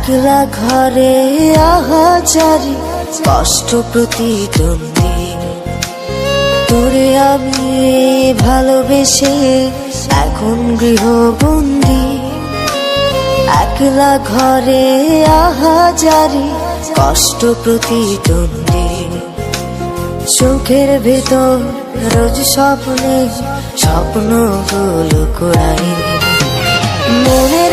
একলা ঘরে আহাজারি কষ্ট প্রতিদ্বন্দ্বী, তোরে আমি ভালোবেসে এখন গৃহবন্দী। একলা ঘরে আহাজারি কষ্ট প্রতিদ্বন্দ্বী, চোখের ভেতর রোজ স্বপ্নে স্বপ্নগুলো কুড়াই, মনে